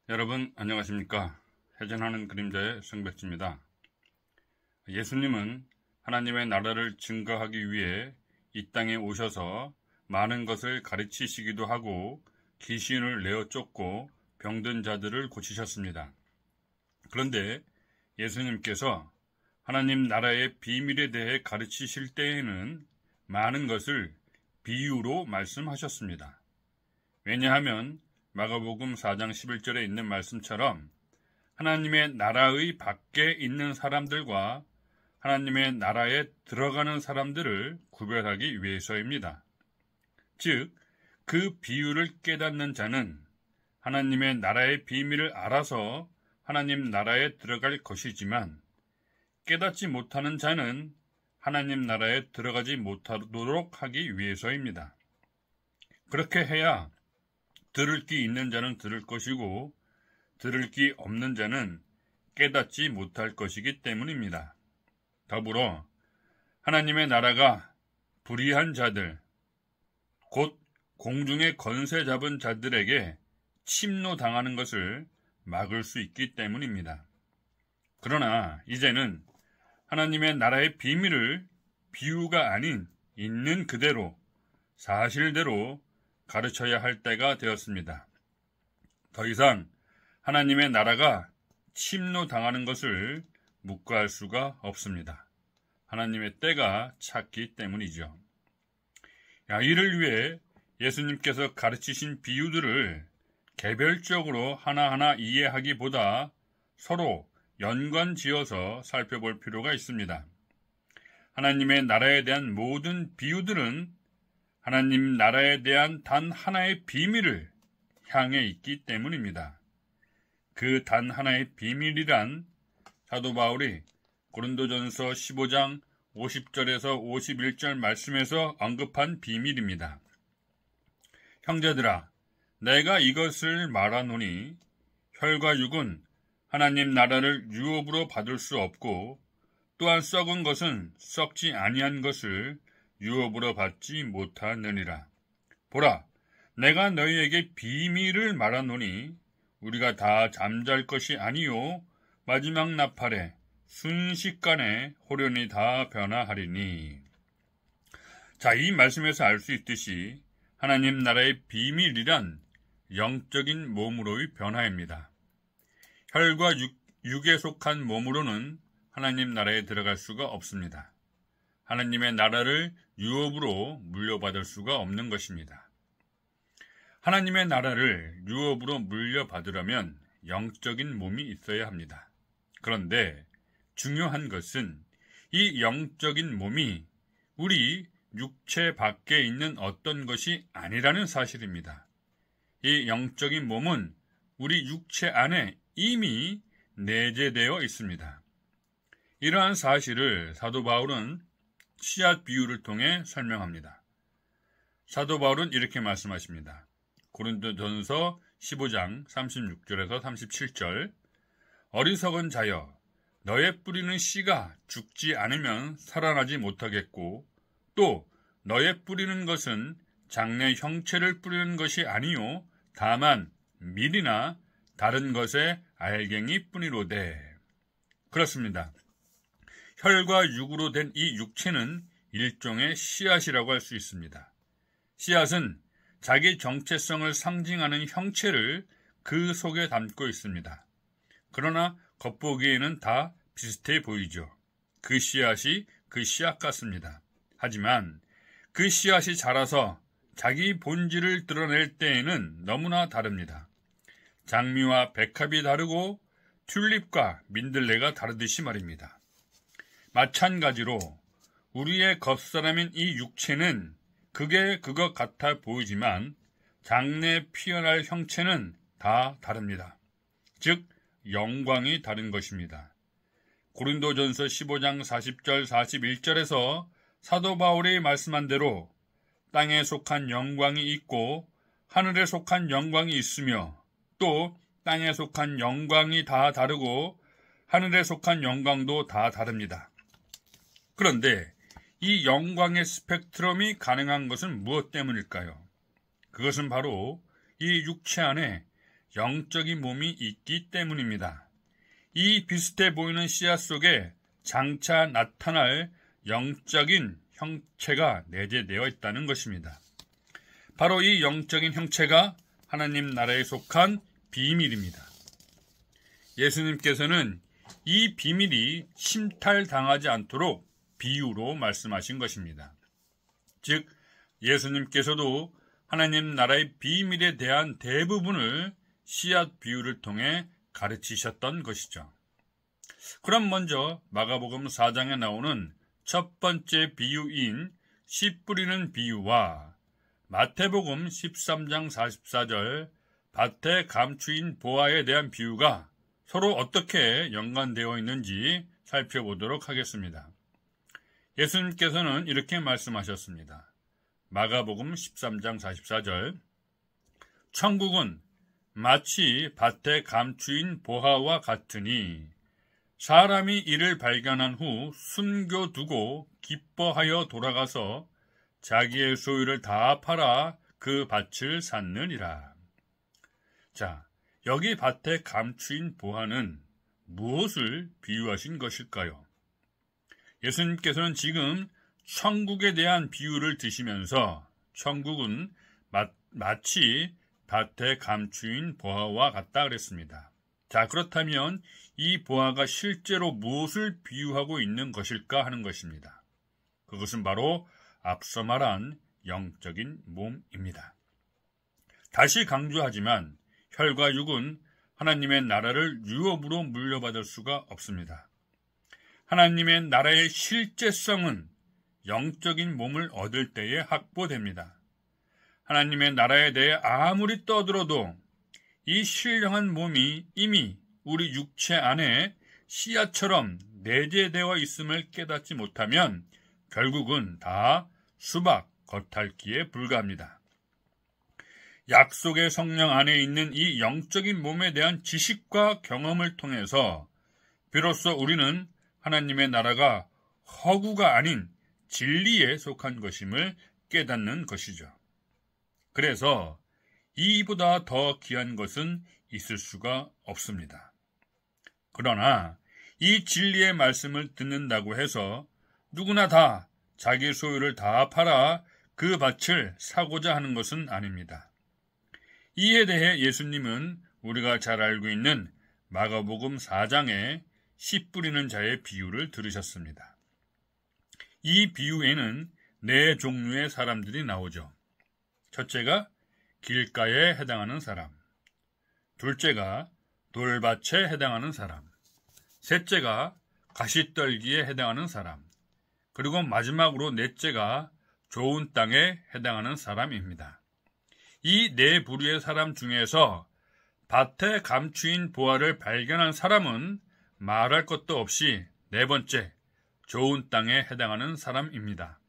여러분 안녕하십니까? 해전하는 그림자의 성백지입니다. 예수님은 하나님의 나라를 증거하기 위해 이 땅에 오셔서 많은 것을 가르치시기도 하고 귀신을 내어 쫓고 병든 자들을 고치셨습니다. 그런데 예수님께서 하나님 나라의 비밀에 대해 가르치실 때에는 많은 것을 비유로 말씀하셨습니다. 왜냐하면 마가복음 4장 11절에 있는 말씀처럼 하나님의 나라의 밖에 있는 사람들과 하나님의 나라에 들어가는 사람들을 구별하기 위해서입니다. 즉, 그 비유를 깨닫는 자는 하나님의 나라의 비밀을 알아서 하나님 나라에 들어갈 것이지만 깨닫지 못하는 자는 하나님 나라에 들어가지 못하도록 하기 위해서입니다. 그렇게 해야 들을 귀 있는 자는 들을 것이고 들을 귀 없는 자는 깨닫지 못할 것이기 때문입니다. 더불어 하나님의 나라가 불의한 자들, 곧 공중의 권세 잡은 자들에게 침노당하는 것을 막을 수 있기 때문입니다. 그러나 이제는 하나님의 나라의 비밀을 비유가 아닌 있는 그대로 사실대로 가르쳐야 할 때가 되었습니다. 더 이상 하나님의 나라가 침노당하는 것을 묵과할 수가 없습니다. 하나님의 때가 찼기 때문이죠. 이를 위해 예수님께서 가르치신 비유들을 개별적으로 하나하나 이해하기보다 서로 연관지어서 살펴볼 필요가 있습니다. 하나님의 나라에 대한 모든 비유들은 하나님 나라에 대한 단 하나의 비밀을 향해 있기 때문입니다. 그 단 하나의 비밀이란 사도 바울이 고린도전서 15장 50절에서 51절 말씀에서 언급한 비밀입니다. 형제들아, 내가 이것을 말하노니 혈과 육은 하나님 나라를 유업으로 받을 수 없고 또한 썩은 것은 썩지 아니한 것을 유업으로 받지 못하느니라. 보라, 내가 너희에게 비밀을 말하노니 우리가 다 잠잘 것이 아니요 마지막 나팔에 순식간에 호련히 다 변화하리니. 이 말씀에서 알 수 있듯이 하나님 나라의 비밀이란 영적인 몸으로의 변화입니다. 혈과 육에 속한 몸으로는 하나님 나라에 들어갈 수가 없습니다. 하나님의 나라를 유업으로 물려받을 수가 없는 것입니다. 하나님의 나라를 유업으로 물려받으려면 영적인 몸이 있어야 합니다. 그런데 중요한 것은 이 영적인 몸이 우리 육체 밖에 있는 어떤 것이 아니라는 사실입니다. 이 영적인 몸은 우리 육체 안에 이미 내재되어 있습니다. 이러한 사실을 사도 바울은 씨앗 비유를 통해 설명합니다. 사도 바울은 이렇게 말씀하십니다. 고린도전서 15장 36절에서 37절 어리석은 자여, 너의 뿌리는 씨가 죽지 않으면 살아나지 못하겠고 또 너의 뿌리는 것은 장래 형체를 뿌리는 것이 아니요 다만 밀이나 다른 것의 알갱이 뿐이로되. 그렇습니다. 혈과 육으로 된 이 육체는 일종의 씨앗이라고 할 수 있습니다. 씨앗은 자기 정체성을 상징하는 형체를 그 속에 담고 있습니다. 그러나 겉보기에는 다 비슷해 보이죠. 그 씨앗이 그 씨앗 같습니다. 하지만 그 씨앗이 자라서 자기 본질을 드러낼 때에는 너무나 다릅니다. 장미와 백합이 다르고 튤립과 민들레가 다르듯이 말입니다. 마찬가지로 우리의 겉사람인 이 육체는 그게 그것 같아 보이지만 장래 피어날 형체는 다 다릅니다. 즉 영광이 다른 것입니다. 고린도전서 15장 40절 41절에서 사도 바울이 말씀한 대로 땅에 속한 영광이 있고 하늘에 속한 영광이 있으며 또 땅에 속한 영광이 다 다르고 하늘에 속한 영광도 다 다릅니다. 그런데 이 영광의 스펙트럼이 가능한 것은 무엇 때문일까요? 그것은 바로 이 육체 안에 영적인 몸이 있기 때문입니다. 이 비슷해 보이는 씨앗 속에 장차 나타날 영적인 형체가 내재되어 있다는 것입니다. 바로 이 영적인 형체가 하나님 나라에 속한 비밀입니다. 예수님께서는 이 비밀이 침탈당하지 않도록 비유로 말씀하신 것입니다. 즉, 예수님께서도 하나님 나라의 비밀에 대한 대부분을 씨앗 비유를 통해 가르치셨던 것이죠. 그럼 먼저 마가복음 4장에 나오는 첫 번째 비유인 씨 뿌리는 비유와 마태복음 13장 44절 밭의 감추인 보화에 대한 비유가 서로 어떻게 연관되어 있는지 살펴보도록 하겠습니다. 예수님께서는 이렇게 말씀하셨습니다. 마가복음 13장 44절 천국은 마치 밭에 감추인 보화와 같으니 사람이 이를 발견한 후 숨겨두고 기뻐하여 돌아가서 자기의 소유를 다 팔아 그 밭을 샀느니라. 자, 여기 밭에 감추인 보화는 무엇을 비유하신 것일까요? 예수님께서는 지금 천국에 대한 비유를 드시면서 천국은 마치 밭에 감추인 보화와 같다 그랬습니다. 자, 그렇다면 이 보화가 실제로 무엇을 비유하고 있는 것일까 하는 것입니다. 그것은 바로 앞서 말한 영적인 몸입니다. 다시 강조하지만 혈과 육은 하나님의 나라를 유업으로 물려받을 수가 없습니다. 하나님의 나라의 실제성은 영적인 몸을 얻을 때에 확보됩니다. 하나님의 나라에 대해 아무리 떠들어도 이 신령한 몸이 이미 우리 육체 안에 씨앗처럼 내재되어 있음을 깨닫지 못하면 결국은 다 수박, 겉핥기에 불과합니다. 약속의 성령 안에 있는 이 영적인 몸에 대한 지식과 경험을 통해서 비로소 우리는 하나님의 나라가 허구가 아닌 진리에 속한 것임을 깨닫는 것이죠. 그래서 이보다 더 귀한 것은 있을 수가 없습니다. 그러나 이 진리의 말씀을 듣는다고 해서 누구나 다 자기 소유를 다 팔아 그 밭을 사고자 하는 것은 아닙니다. 이에 대해 예수님은 우리가 잘 알고 있는 마가복음 4장의 씨 뿌리는 자의 비유를 들으셨습니다. 이 비유에는 네 종류의 사람들이 나오죠. 첫째가 길가에 해당하는 사람, 둘째가 돌밭에 해당하는 사람, 셋째가 가시떨기에 해당하는 사람, 그리고 마지막으로 넷째가 좋은 땅에 해당하는 사람입니다. 이 네 부류의 사람 중에서 밭에 감추인 보화를 발견한 사람은 말할 것도 없이 네 번째, 좋은 땅에 해당하는 사람입니다.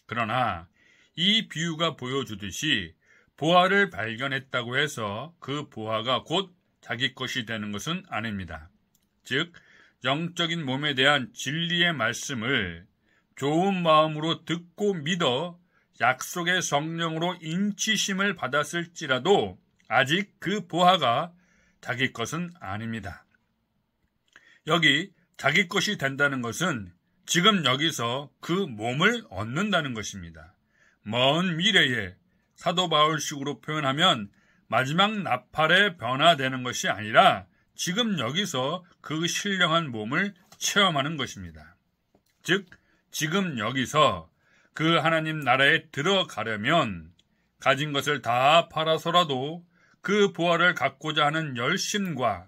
그러나 이 비유가 보여주듯이 보화를 발견했다고 해서 그 보화가 곧 자기 것이 되는 것은 아닙니다. 즉, 영적인 몸에 대한 진리의 말씀을 좋은 마음으로 듣고 믿어 약속의 성령으로 인치심을 받았을지라도 아직 그 보화가 자기 것은 아닙니다. 여기 자기 것이 된다는 것은 지금 여기서 그 몸을 얻는다는 것입니다. 먼 미래에 사도 바울식으로 표현하면 마지막 나팔에 변화되는 것이 아니라 지금 여기서 그 신령한 몸을 체험하는 것입니다. 즉, 지금 여기서 그 하나님 나라에 들어가려면 가진 것을 다 팔아서라도 그 보화를 갖고자 하는 열심과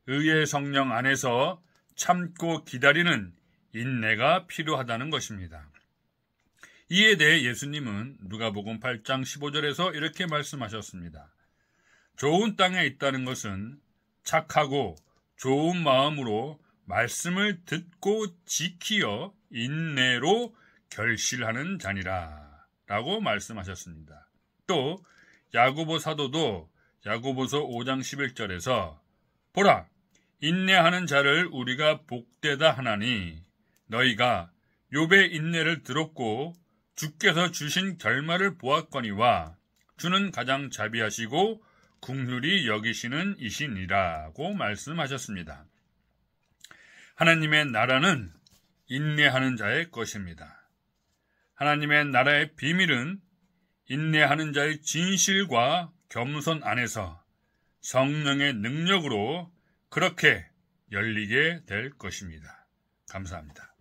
의의 성령 안에서 참고 기다리는 인내가 필요하다는 것입니다. 이에 대해 예수님은 누가복음 8장 15절에서 이렇게 말씀하셨습니다. 좋은 땅에 있다는 것은 착하고 좋은 마음으로 말씀을 듣고 지키어 인내로 결실하는 자니라 라고 말씀하셨습니다. 또 야고보 사도도 야고보서 5장 11절에서 보라, 인내하는 자를 우리가 복되다 하나니 너희가 욥의 인내를 들었고 주께서 주신 결말을 보았거니와 주는 가장 자비하시고 긍휼히 여기시는 이신이라고 말씀하셨습니다. 하나님의 나라는 인내하는 자의 것입니다. 하나님의 나라의 비밀은 인내하는 자의 진실과 겸손 안에서 성령의 능력으로 그렇게 열리게 될 것입니다. 감사합니다.